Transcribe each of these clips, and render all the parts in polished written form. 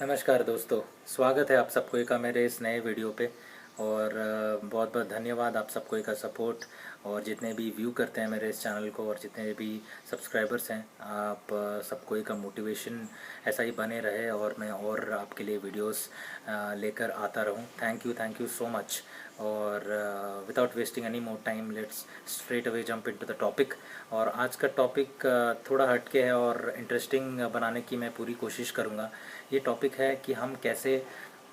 नमस्कार दोस्तों, स्वागत है आप सबको का मेरे इस नए वीडियो पे। और बहुत बहुत धन्यवाद आप सबको का सपोर्ट और जितने भी व्यू करते हैं मेरे इस चैनल को और जितने भी सब्सक्राइबर्स हैं, आप सबको का मोटिवेशन ऐसा ही बने रहे और मैं और आपके लिए वीडियोस लेकर आता रहूं। Thank you so much. और without wasting any more time, let's straight away jump into the topic. और आज का टॉपिक थोड़ा हटके है और इंटरेस्टिंग बनाने की मैं पूरी कोशिश करूँगा। ये टॉपिक है कि हम कैसे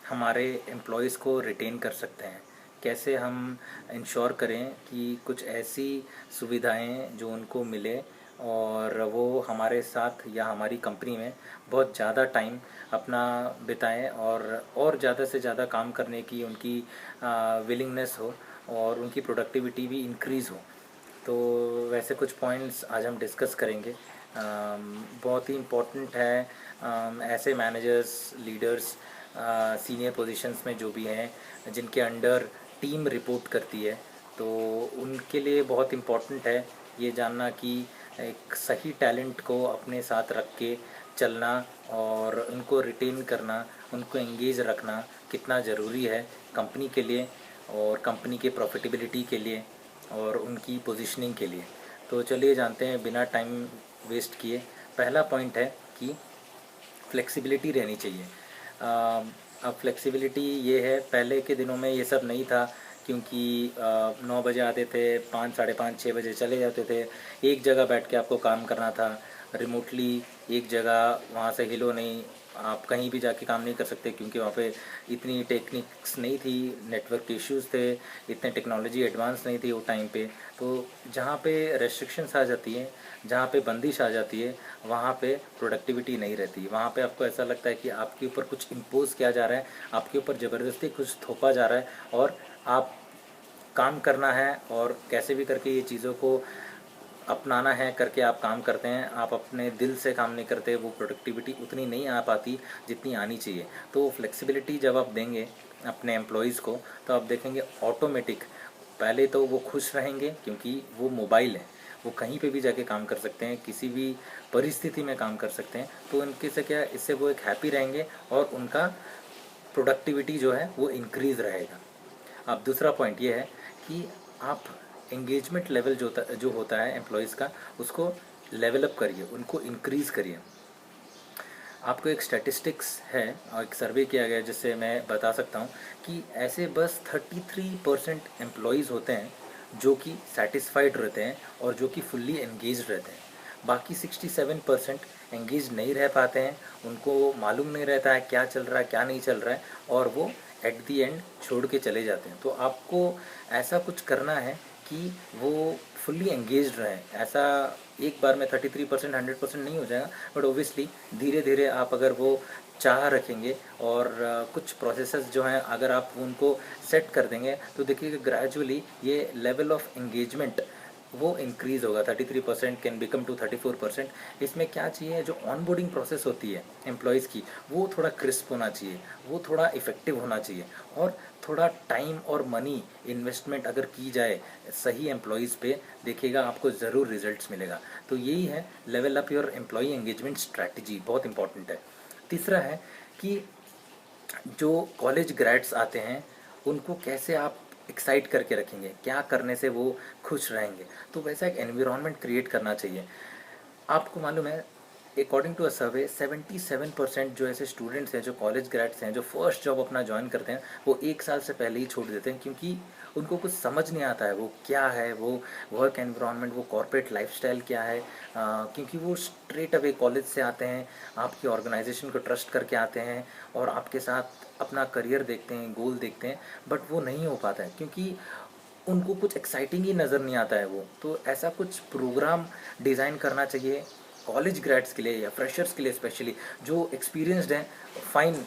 हमारे एम्प्लॉयज़ को रिटेन कर सकते हैं, कैसे हम इंश्योर करें कि कुछ ऐसी सुविधाएं जो उनको मिले और वो हमारे साथ या हमारी कंपनी में बहुत ज़्यादा टाइम अपना बिताएं और ज़्यादा से ज़्यादा काम करने की उनकी विलिंगनेस हो और उनकी प्रोडक्टिविटी भी इंक्रीज़ हो। तो वैसे कुछ पॉइंट्स आज हम डिस्कस करेंगे। बहुत ही इम्पोर्टेंट है। ऐसे मैनेजर्स, लीडर्स, सीनियर पोजीशंस में जो भी हैं जिनके अंडर टीम रिपोर्ट करती है, तो उनके लिए बहुत इम्पोर्टेंट है ये जानना कि एक सही टैलेंट को अपने साथ रख के चलना और उनको रिटेन करना, उनको एंगेज रखना कितना ज़रूरी है कंपनी के लिए और कंपनी के प्रॉफिटेबिलिटी के लिए और उनकी पोजीशनिंग के लिए। तो चलिए जानते हैं बिना टाइम वेस्ट किए। पहला पॉइंट है कि फ्लेक्सिबिलिटी रहनी चाहिए। अब फ्लेक्सिबिलिटी ये है, पहले के दिनों में ये सब नहीं था क्योंकि 9 बजे आते थे, 5, साढ़े 5, 6 बजे चले जाते थे। एक जगह बैठ के आपको काम करना था रिमोटली, एक जगह, वहाँ से हिलो नहीं, आप कहीं भी जाके काम नहीं कर सकते क्योंकि वहाँ पे इतनी टेक्निक्स नहीं थी, नेटवर्क इश्यूज़ थे, इतने टेक्नोलॉजी एडवांस नहीं थी वो टाइम पे। तो जहाँ पे रेस्ट्रिक्शंस आ जाती हैं, जहाँ पे बंदिश आ जाती है, वहाँ पे प्रोडक्टिविटी नहीं रहती। वहाँ पे आपको ऐसा लगता है कि आपके ऊपर कुछ इम्पोज किया जा रहा है, आपके ऊपर ज़बरदस्ती कुछ थोपा जा रहा है और आप काम करना है और कैसे भी करके ये चीज़ों को अपनाना है करके आप काम करते हैं। आप अपने दिल से काम नहीं करते, वो प्रोडक्टिविटी उतनी नहीं आ पाती जितनी आनी चाहिए। तो फ्लेक्सिबिलिटी जब आप देंगे अपने एम्प्लॉयज़ को, तो आप देखेंगे ऑटोमेटिक, पहले तो वो खुश रहेंगे क्योंकि वो मोबाइल है, वो कहीं पे भी जाके काम कर सकते हैं, किसी भी परिस्थिति में काम कर सकते हैं। तो उनके से क्या, इससे वो एक हैप्पी रहेंगे और उनका प्रोडक्टिविटी जो है वो इंक्रीज़ रहेगा। अब दूसरा पॉइंट ये है कि आप एंगेजमेंट लेवल जो होता है एम्प्लॉयज़ का, उसको लेवल अप करिए, उनको इंक्रीज़ करिए। आपको एक स्टैटिस्टिक्स है और एक सर्वे किया गया जिससे मैं बता सकता हूँ कि ऐसे बस 33% एम्प्लॉयज़ होते हैं जो कि सेटिस्फाइड रहते हैं और जो कि फुल्ली एंगेज रहते हैं। बाकी 67% एंगेज नहीं रह पाते हैं, उनको मालूम नहीं रहता है क्या चल रहा है क्या नहीं चल रहा है और वो एट दी एंड छोड़ के चले जाते हैं। तो आपको ऐसा कुछ करना है कि वो फुल्ली एंगेज्ड रहें। ऐसा एक बार में 33%, 100% नहीं हो जाएगा, बट ओबियसली धीरे धीरे आप अगर वो चाह रखेंगे और कुछ प्रोसेसेस जो हैं अगर आप उनको सेट कर देंगे, तो देखिएगा ग्रेजुअली ये लेवल ऑफ एंगेजमेंट वो इंक्रीज़ होगा। 33% कैन बिकम टू 34%। इसमें क्या चाहिए, जो ऑनबोर्डिंग प्रोसेस होती है एम्प्लॉयज़ की, वो थोड़ा क्रिस्प होना चाहिए, वो थोड़ा इफ़ेक्टिव होना चाहिए और थोड़ा टाइम और मनी इन्वेस्टमेंट अगर की जाए सही एम्प्लॉयज़ पे, देखिएगा आपको ज़रूर रिजल्ट्स मिलेगा। तो यही है level up your employee engagement strategy, बहुत इंपॉर्टेंट है। तीसरा है कि जो कॉलेज ग्रेड्स आते हैं उनको कैसे आप एक्साइट करके रखेंगे, क्या करने से वो खुश रहेंगे। तो वैसा एक एनवायरनमेंट क्रिएट करना चाहिए। आपको मालूम है, अकॉर्डिंग टू अ सर्वे 77% जो ऐसे स्टूडेंट्स हैं, जो कॉलेज ग्रेड्स हैं, जो फर्स्ट जॉब अपना ज्वाइन करते हैं, वो 1 साल से पहले ही छोड़ देते हैं क्योंकि उनको कुछ समझ नहीं आता है वो क्या है, वो वर्क एनवायरनमेंट, वो कॉर्पोरेट लाइफस्टाइल क्या है। क्योंकि वो स्ट्रेट अवे कॉलेज से आते हैं, आपकी ऑर्गेनाइजेशन को ट्रस्ट करके आते हैं और आपके साथ अपना करियर देखते हैं, गोल देखते हैं, बट वो नहीं हो पाता है क्योंकि उनको कुछ एक्साइटिंग ही नज़र नहीं आता है वो। तो ऐसा कुछ प्रोग्राम डिज़ाइन करना चाहिए कॉलेज ग्रेड्स के लिए या फ्रेशर्स के लिए स्पेशली, जो एक्सपीरियंस्ड हैं। फाइन,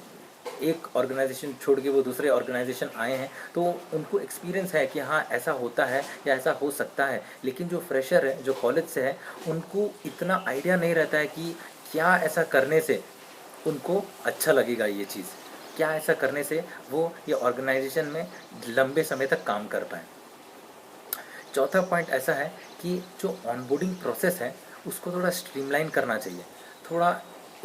एक ऑर्गेनाइजेशन छोड़ के वो दूसरे ऑर्गेनाइजेशन आए हैं तो उनको एक्सपीरियंस है कि हाँ ऐसा होता है या ऐसा हो सकता है। लेकिन जो फ्रेशर है, जो कॉलेज से है, उनको इतना आइडिया नहीं रहता है कि क्या ऐसा करने से उनको अच्छा लगेगा ये चीज़, क्या ऐसा करने से वो ये ऑर्गेनाइजेशन में लंबे समय तक काम कर पाएँ। चौथा पॉइंट ऐसा है कि जो ऑनबोर्डिंग प्रोसेस है उसको थोड़ा स्ट्रीमलाइन करना चाहिए, थोड़ा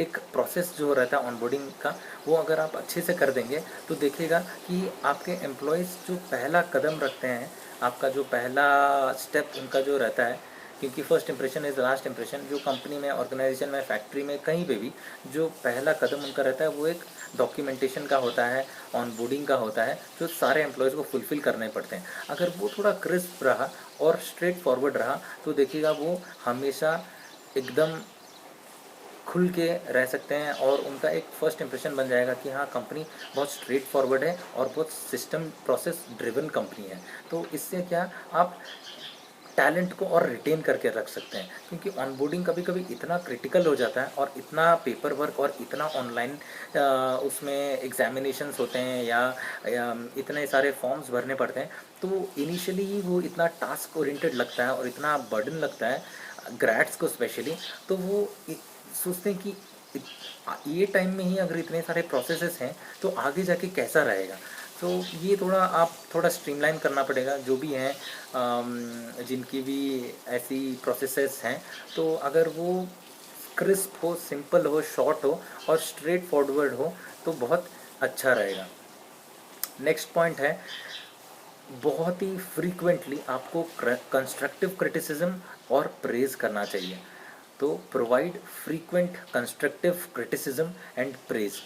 एक प्रोसेस जो रहता है ऑनबोर्डिंग का, वो अगर आप अच्छे से कर देंगे तो देखिएगा कि आपके एम्प्लॉयज़ जो पहला कदम रखते हैं, आपका जो पहला स्टेप उनका जो रहता है, क्योंकि first impression is last impression, जो कंपनी में, ऑर्गेनाइजेशन में, फैक्ट्री में, कहीं पे भी जो पहला कदम उनका रहता है वो एक डॉक्यूमेंटेशन का होता है, ऑनबोर्डिंग का होता है, जो सारे एम्प्लॉयज़ को फुलफ़िल करने पड़ते हैं। अगर वो थोड़ा क्रिस्प रहा और स्ट्रेट फॉरवर्ड रहा तो देखिएगा वो हमेशा एकदम खुल के रह सकते हैं और उनका एक फ़र्स्ट इंप्रेशन बन जाएगा कि हाँ, कंपनी बहुत स्ट्रेट फॉरवर्ड है और बहुत सिस्टम प्रोसेस ड्रिवन कंपनी है। तो इससे क्या, आप टैलेंट को और रिटेन करके रख सकते हैं, क्योंकि ऑनबोर्डिंग कभी-कभी इतना क्रिटिकल हो जाता है और इतना पेपर वर्क और इतना ऑनलाइन उसमें एग्ज़ामिनेशंस होते हैं या इतने सारे फॉर्म्स भरने पड़ते हैं, तो इनिशियली ही वो इतना टास्क ओरिएंटेड लगता है और इतना बर्डन लगता है ग्रेड्स को स्पेशली। तो वो सोचते हैं कि ये टाइम में ही अगर इतने सारे प्रोसेसेस हैं तो आगे जाके कैसा रहेगा। तो ये थोड़ा स्ट्रीमलाइन करना पड़ेगा, जो भी हैं जिनकी भी ऐसी प्रोसेसेस हैं, तो अगर वो क्रिस्प हो, सिंपल हो, शॉर्ट हो और स्ट्रेट फॉरवर्ड हो तो बहुत अच्छा रहेगा। नेक्स्ट पॉइंट है, बहुत ही फ्रीक्वेंटली आपको कंस्ट्रक्टिव क्रिटिसिज्म और प्रेज़ करना चाहिए। तो provide frequent constructive criticism and praise.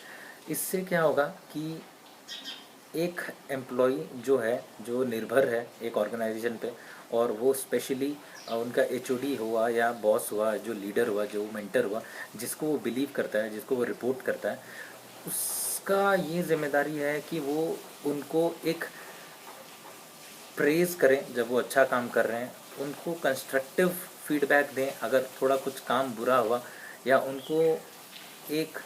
इससे क्या होगा कि एक एम्प्लॉई जो है, जो निर्भर है एक ऑर्गेनाइजेशन पे, और वो स्पेशली उनका एचओडी हुआ या बॉस हुआ, जो लीडर हुआ, जो मेंटर हुआ, जिसको वो बिलीव करता है, जिसको वो रिपोर्ट करता है, उसका ये जिम्मेदारी है कि वो उनको एक प्रेज़ करें जब वो अच्छा काम कर रहे हैं, उनको कंस्ट्रक्टिव फीडबैक दें अगर थोड़ा कुछ काम बुरा हुआ, या उनको एक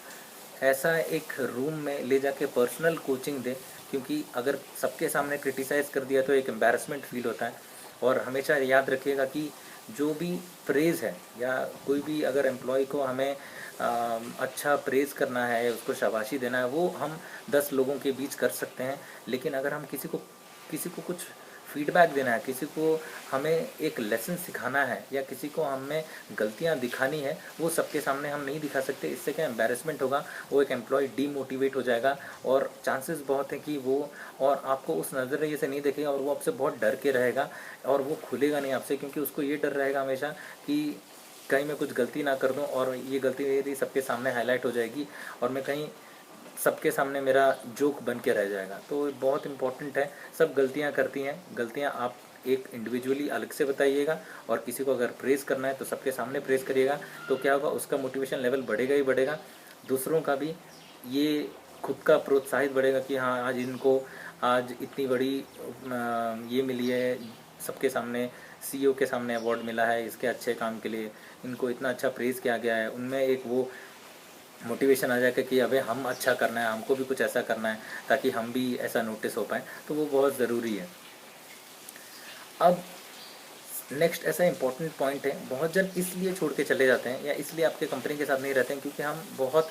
ऐसा एक रूम में ले जाके पर्सनल कोचिंग दें, क्योंकि अगर सबके सामने क्रिटिसाइज़ कर दिया तो एक एम्बैरेसमेंट फील होता है। और हमेशा याद रखिएगा कि जो भी प्रेज़ है, या कोई भी अगर एम्प्लॉय को हमें अच्छा प्रेज़ करना है, उसको शाबाशी देना है, वो हम 10 लोगों के बीच कर सकते हैं। लेकिन अगर हम किसी को कुछ फीडबैक देना है, किसी को हमें एक लेसन सिखाना है, या किसी को हमें गलतियां दिखानी है, वो सबके सामने हम नहीं दिखा सकते। इससे क्या एम्बैरेसमेंट होगा, वो एक एम्प्लॉय डीमोटिवेट हो जाएगा और चांसेस बहुत है कि वो और आपको उस नज़रिए से नहीं देखेगा और वो आपसे बहुत डर के रहेगा और वो खुलेगा नहीं आपसे, क्योंकि उसको ये डर रहेगा हमेशा कि कहीं मैं कुछ गलती ना कर दूं और ये गलती मेरी सबके सामने हाईलाइट हो जाएगी और मैं कहीं सबके सामने मेरा जोक बन के रह जाएगा। तो बहुत इम्पोर्टेंट है, सब गलतियां करती हैं, गलतियां आप एक इंडिविजुअली अलग से बताइएगा, और किसी को अगर प्रेज़ करना है तो सबके सामने प्रेज़ करिएगा। तो क्या होगा, उसका मोटिवेशन लेवल बढ़ेगा ही बढ़ेगा, दूसरों का भी ये खुद का प्रोत्साहित बढ़ेगा कि हाँ, आज इतनी बड़ी ये मिली है, सबके सामने सीईओ के सामने अवार्ड मिला है इसके अच्छे काम के लिए, इनको इतना अच्छा प्रेज़ किया गया है, उनमें एक वो मोटिवेशन आ जाएगा कि अबे हम अच्छा करना है, हमको भी कुछ ऐसा करना है ताकि हम भी ऐसा नोटिस हो पाएँ। तो वो बहुत ज़रूरी है। अब नेक्स्ट ऐसा इंपॉर्टेंट पॉइंट है, बहुत जन इसलिए छोड़ के चले जाते हैं या इसलिए आपके कंपनी के साथ नहीं रहते हैं क्योंकि हम बहुत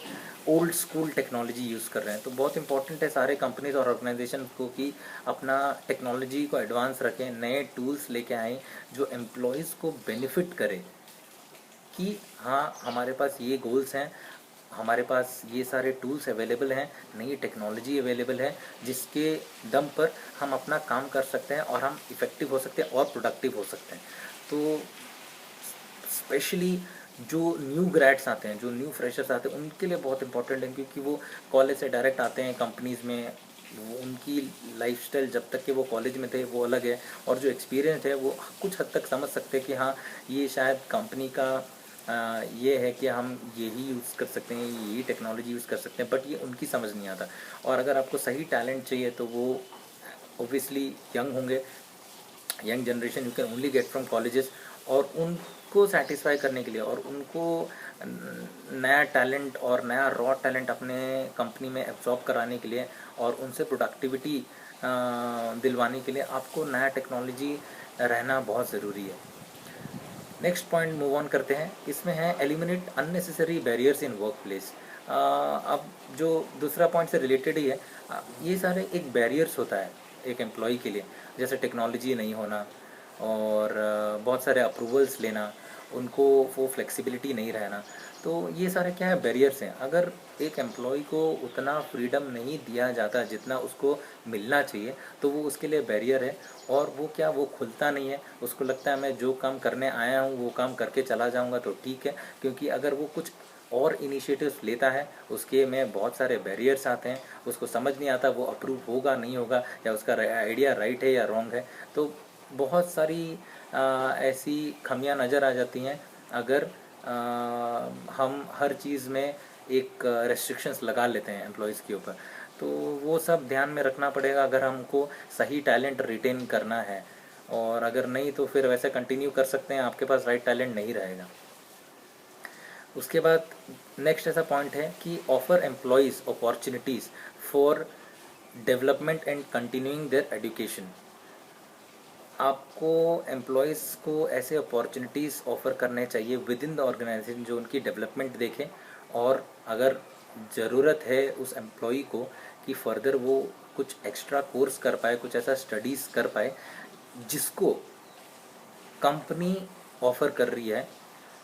ओल्ड स्कूल टेक्नोलॉजी यूज़ कर रहे हैं। तो बहुत इंपॉर्टेंट है सारे कंपनीज और ऑर्गेनाइजेशन को कि अपना टेक्नोलॉजी को एडवांस रखें, नए टूल्स लेके आएँ जो एम्प्लॉयज़ को बेनिफिट करे कि हाँ, हमारे पास ये गोल्स हैं, हमारे पास ये सारे टूल्स अवेलेबल हैं, नई टेक्नोलॉजी अवेलेबल है, जिसके दम पर हम अपना काम कर सकते हैं और हम इफ़ेक्टिव हो सकते हैं और प्रोडक्टिव हो सकते हैं। तो स्पेशली जो न्यू ग्रेड्स आते हैं, जो न्यू फ्रेशर्स आते हैं, उनके लिए बहुत इंपॉर्टेंट है, क्योंकि वो कॉलेज से डायरेक्ट आते हैं कंपनीज़ में। वो उनकी लाइफस्टाइल जब तक कि वो कॉलेज में थे वो अलग है, और जो एक्सपीरियंस है वो कुछ हद तक समझ सकते हैं कि हाँ, ये शायद कंपनी का ये है कि हम यही यूज़ कर सकते हैं, यही टेक्नोलॉजी यूज़ कर सकते हैं, बट ये उनकी समझ नहीं आता। और अगर आपको सही टैलेंट चाहिए तो वो ओब्वियसली यंग होंगे, young generation you can only get from colleges, और उनको सेटिस्फाई करने के लिए और उनको नया टैलेंट और नया रॉ टैलेंट अपने कंपनी में एब्जॉर्ब कराने के लिए और उनसे प्रोडक्टिविटी दिलवाने के लिए आपको नया टेक्नोलॉजी रहना बहुत ज़रूरी है। नेक्स्ट पॉइंट मूव ऑन करते हैं, इसमें है eliminate unnecessary barriers in work place. अब जो दूसरा पॉइंट से रिलेटेड ही है, ये सारे एक बैरियर्स होता है एक एम्प्लॉय के लिए, जैसे टेक्नोलॉजी नहीं होना और बहुत सारे अप्रूवल्स लेना, उनको वो फ्लेक्सिबिलिटी नहीं रहना। तो ये सारे क्या है, बैरियर्स हैं। अगर एक एम्प्लॉय को उतना फ्रीडम नहीं दिया जाता जितना उसको मिलना चाहिए, तो वो उसके लिए बैरियर है। और वो क्या, वो खुलता नहीं है, उसको लगता है मैं जो काम करने आया हूँ वो काम करके चला जाऊँगा तो ठीक है। क्योंकि अगर वो कुछ और इनिशिएटिव्स लेता है, उसके में बहुत सारे बैरियर्स आते हैं, उसको समझ नहीं आता वो अप्रूव होगा नहीं होगा, या उसका आइडिया राइट है या रॉन्ग है। तो बहुत सारी ऐसी खमियां नज़र आ जाती हैं अगर हम हर चीज़ में एक रेस्ट्रिक्शंस लगा लेते हैं एम्प्लॉयज़ के ऊपर। तो वो सब ध्यान में रखना पड़ेगा अगर हमको सही टैलेंट रिटेन करना है। और अगर नहीं तो फिर वैसे कंटिन्यू कर सकते हैं, आपके पास राइट टैलेंट नहीं रहेगा। उसके बाद नेक्स्ट ऐसा पॉइंट है कि offer employees opportunities for development and continuing there education. आपको एम्प्लॉयज़ को ऐसे अपॉर्चुनिटीज़ ऑफ़र करने चाहिए विद इन द ऑर्गेनाइजेशन जो उनकी डेवलपमेंट देखें। और अगर ज़रूरत है उस एम्प्लॉई को कि फ़र्दर वो कुछ एक्स्ट्रा कोर्स कर पाए, कुछ ऐसा स्टडीज़ कर पाए जिसको कंपनी ऑफ़र कर रही है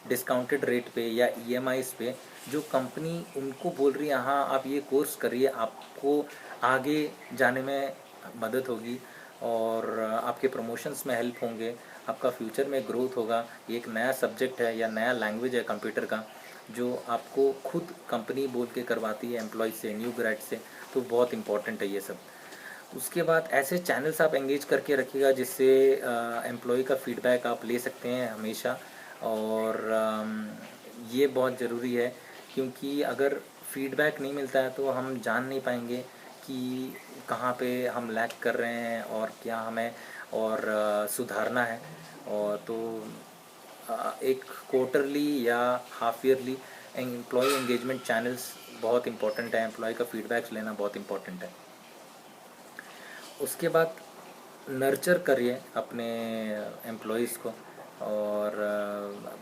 डिस्काउंटेड रेट पे या ईएमआईज़ पे, जो कंपनी उनको बोल रही है हाँ आप ये कोर्स करिए, आपको आगे जाने में मदद होगी और आपके प्रमोशंस में हेल्प होंगे, आपका फ्यूचर में ग्रोथ होगा। ये एक नया सब्जेक्ट है या नया लैंग्वेज है कंप्यूटर का, जो आपको खुद कंपनी बोल के करवाती है एम्प्लॉय से, न्यू ग्रेड से। तो बहुत इंपॉर्टेंट है ये सब। उसके बाद ऐसे चैनल्स आप एंगेज करके रखिएगा जिससे एम्प्लॉय का फीडबैक आप ले सकते हैं हमेशा। और ये बहुत ज़रूरी है क्योंकि अगर फीडबैक नहीं मिलता है तो हम जान नहीं पाएंगे कि कहाँ पे हम लैग कर रहे हैं और क्या हमें और सुधारना है। और तो एक क्वार्टरली या half yearly employee engagement channels बहुत इंपॉर्टेंट है, एम्प्लॉय का फीडबैक्स लेना बहुत इंपॉर्टेंट है। उसके बाद नर्चर करिए अपने एम्प्लॉयज़ को। और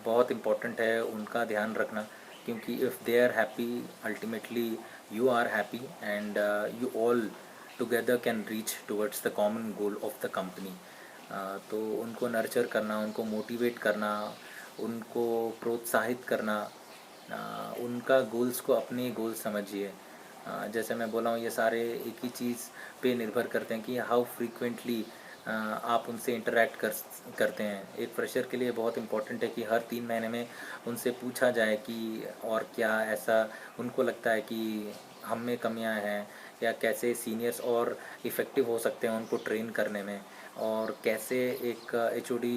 बहुत इम्पोर्टेंट है उनका ध्यान रखना, क्योंकि if they are happy ultimately you are happy and you all together can reach towards the common goal of the company. तो उनको नर्चर करना, उनको मोटिवेट करना, उनको प्रोत्साहित करना, उनका गोल्स को अपने गोल समझिए। जैसे मैं बोला हूँ ये सारे एक ही चीज़ पे निर्भर करते हैं कि हाउ फ्रीक्वेंटली आप उनसे इंटरेक्ट करते हैं। एक फ्रेशर के लिए बहुत इम्पोर्टेंट है कि हर 3 महीने में उनसे पूछा जाए कि और क्या ऐसा उनको लगता है कि हम में कमियां हैं, या कैसे सीनियर्स और इफ़ेक्टिव हो सकते हैं उनको ट्रेन करने में, और कैसे एक एचओडी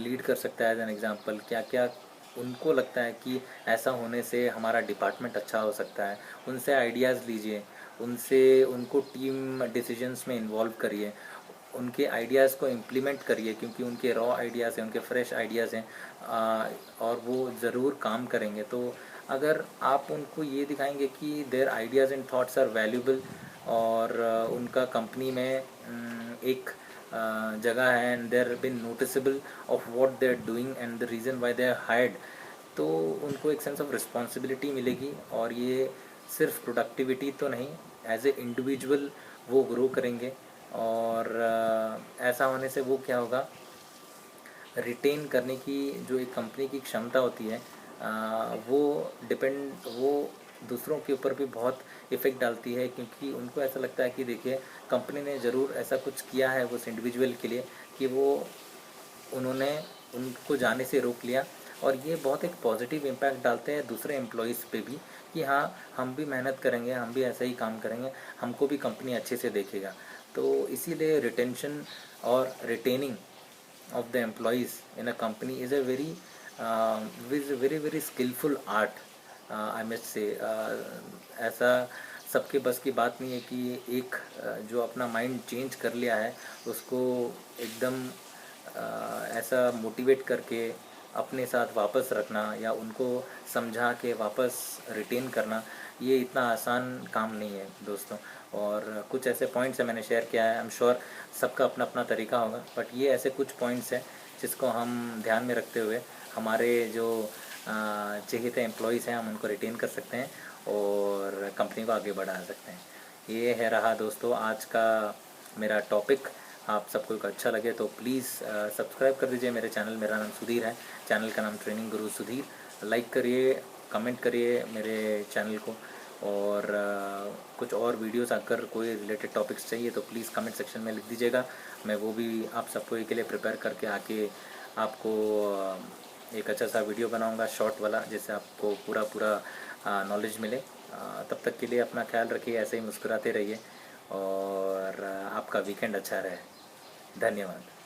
लीड कर सकता है एज एन एग्ज़ाम्पल। क्या क्या उनको लगता है कि ऐसा होने से हमारा डिपार्टमेंट अच्छा हो सकता है। उनसे आइडियाज़ लीजिए, उनसे उनको टीम डिसीजंस में इन्वॉल्व करिए, उनके आइडियाज़ को इम्प्लीमेंट करिए, क्योंकि उनके रॉ आइडियाज़ हैं, उनके फ्रेश आइडियाज़ हैं और वो ज़रूर काम करेंगे। तो अगर आप उनको ये दिखाएंगे कि their ideas and thoughts are valuable और उनका कंपनी में एक जगह है and they're being noticeable of what they are doing and the reason why they are hired, तो उनको एक सेंस ऑफ रिस्पॉन्सिबिलिटी मिलेगी। और ये सिर्फ प्रोडक्टिविटी तो नहीं, एज ए इंडिविजुअल वो ग्रो करेंगे। और ऐसा होने से वो क्या होगा, रिटेन करने की जो एक कंपनी की क्षमता होती है वो दूसरों के ऊपर भी बहुत इफ़ेक्ट डालती है, क्योंकि उनको ऐसा लगता है कि देखिए कंपनी ने ज़रूर ऐसा कुछ किया है उस इंडिविजुअल के लिए कि वो उन्होंने उनको जाने से रोक लिया। और ये बहुत एक पॉजिटिव इम्पैक्ट डालते हैं दूसरे एम्प्लॉयज़ पे भी कि हाँ हम भी मेहनत करेंगे, हम भी ऐसा ही काम करेंगे, हमको भी कंपनी अच्छे से देखेगा। तो इसीलिए रिटेंशन और retaining of the employees in a company is a very skillful art, I must say। ऐसा सबके बस की बात नहीं है कि एक जो अपना माइंड चेंज कर लिया है उसको एकदम ऐसा मोटिवेट करके अपने साथ वापस रखना या उनको समझा के वापस रिटेन करना, ये इतना आसान काम नहीं है दोस्तों। और कुछ ऐसे पॉइंट्स हैं मैंने शेयर किया है, आई एम श्योर सबका अपना अपना तरीका होगा, बट ये ऐसे कुछ पॉइंट्स हैं जिसको हम ध्यान में रखते हुए हमारे जो चहेते एम्प्लॉयज़ हैं हम उनको रिटेन कर सकते हैं और कंपनी को आगे बढ़ा सकते हैं। ये है रहा दोस्तों आज का मेरा टॉपिक। आप सबको अच्छा लगे तो प्लीज़ सब्सक्राइब कर दीजिए मेरे चैनल। मेरा नाम सुधीर है, चैनल का नाम ट्रेनिंग गुरु सुधीर। लाइक करिए, कमेंट करिए मेरे चैनल को, और कुछ और वीडियोस अगर कोई रिलेटेड टॉपिक्स चाहिए तो प्लीज़ कमेंट सेक्शन में लिख दीजिएगा। मैं वो भी आप सबको के लिए प्रिपेयर करके आके आपको एक अच्छा सा वीडियो बनाऊंगा, शॉर्ट वाला, जिससे आपको पूरा नॉलेज मिले। तब तक के लिए अपना ख्याल रखिए, ऐसे ही मुस्कुराते रहिए, और आपका वीकेंड अच्छा रहे। धन्यवाद।